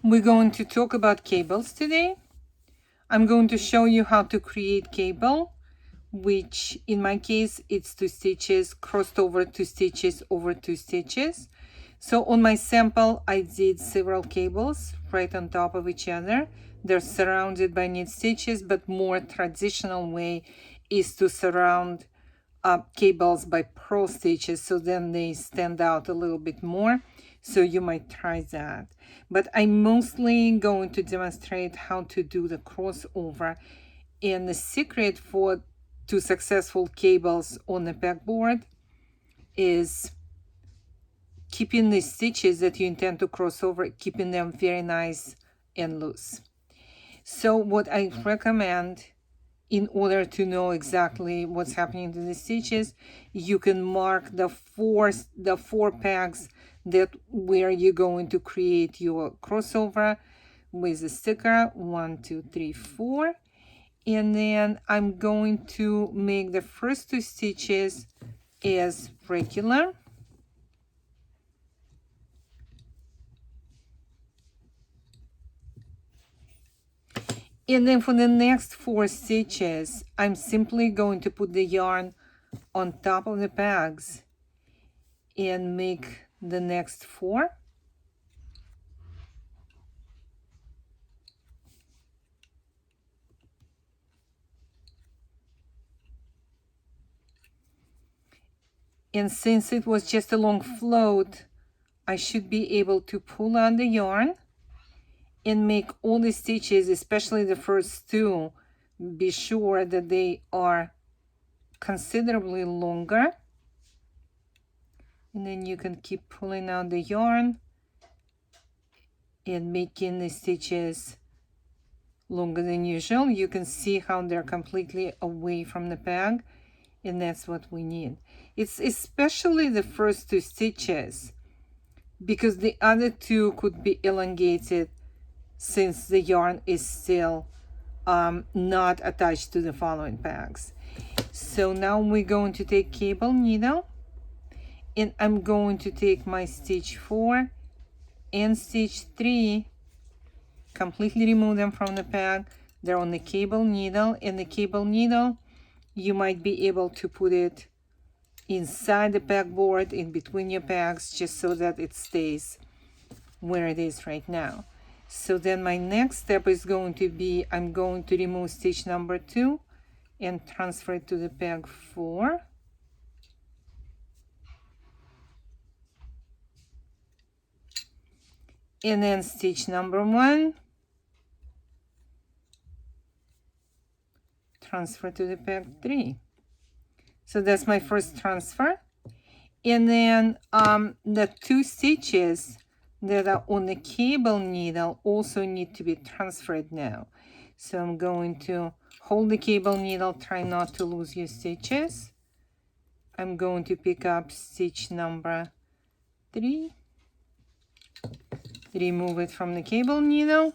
We're going to talk about cables today. I'm going to show you how to create cable, which in my case it's 2 stitches crossed over 2 stitches over 2 stitches. So on my sample I did several cables right on top of each other. They're surrounded by knit stitches, but more traditional way is to surround cables by purl stitches, so then they stand out a little bit more. So you might try that, but I'm mostly going to demonstrate how to do the crossover. And the secret for 2 successful cables on the pegboard is keeping the stitches that you intend to cross over, keeping them very nice and loose. So what I recommend, in order to know exactly what's happening to the stitches, you can mark the four pegs that where you're going to create your crossover with a sticker. 1, 2, 3, 4. And then I'm going to make the first 2 stitches as regular. And then for the next 4 stitches, I'm simply going to put the yarn on top of the pegs and make the next 4. And since it was just a long float, I should be able to pull on the yarn and make all the stitches, especially the first 2, be sure that they are considerably longer. And then you can keep pulling out the yarn and making the stitches longer than usual. You can see how they're completely away from the peg, and that's what we need. It's especially the first 2 stitches, because the other 2 could be elongated since the yarn is still not attached to the following pegs. So now we're going to take cable needle, and I'm going to take my stitch 4 and stitch 3, completely remove them from the peg. They're on the cable needle, and the cable needle, you might be able to put it inside the pegboard, in between your pegs, just so that it stays where it is right now. So then my next step is going to be, I'm going to remove stitch number 2 and transfer it to the peg 4. And then stitch number 1, transfer to the peg 3. So that's my first transfer. And then the 2 stitches that are on the cable needle also need to be transferred now. So I'm going to hold the cable needle, try not to lose your stitches. I'm going to pick up stitch number 3, remove it from the cable needle,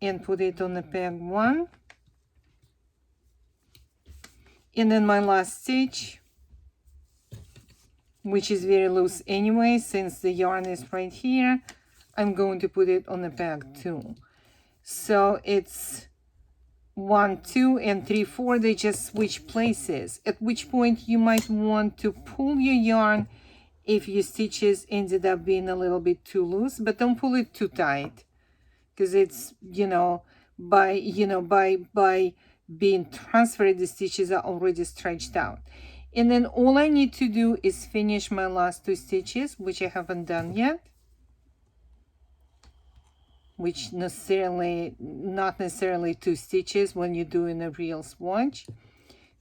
and put it on the peg 1. And then my last stitch, which is very loose anyway, since the yarn is right here, I'm going to put it on the peg 2. So it's 1, 2, and 3, 4. They just switch places, at which point you might want to pull your yarn if your stitches ended up being a little bit too loose, but don't pull it too tight, because it's, by being transferred, the stitches are already stretched out. And then all I need to do is finish my last 2 stitches, which I haven't done yet, which not necessarily 2 stitches when you're doing a real swatch,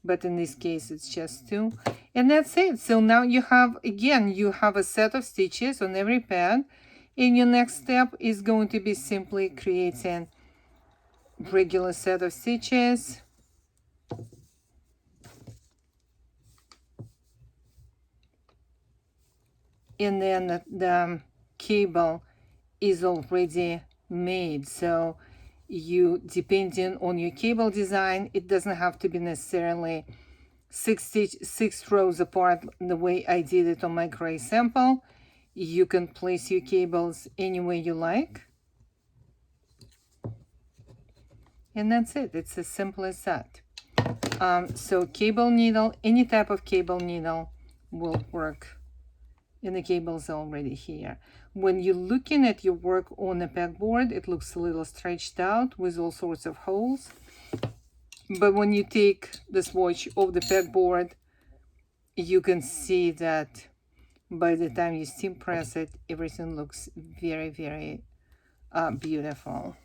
but in this case it's just 2, and that's it. So now you have a set of stitches on every peg, and your next step is going to be simply creating regular set of stitches, and then the cable is already made. So you, depending on your cable design, it doesn't have to be necessarily six rows apart the way I did it on my gray sample. You can place your cables any way you like. And that's it. It's as simple as that. So cable needle, any type of cable needle will work. And the cable's already here. When you're looking at your work on a pegboard, it looks a little stretched out with all sorts of holes. But when you take the swatch off the pegboard, you can see that by the time you steam press it, everything looks very, very beautiful.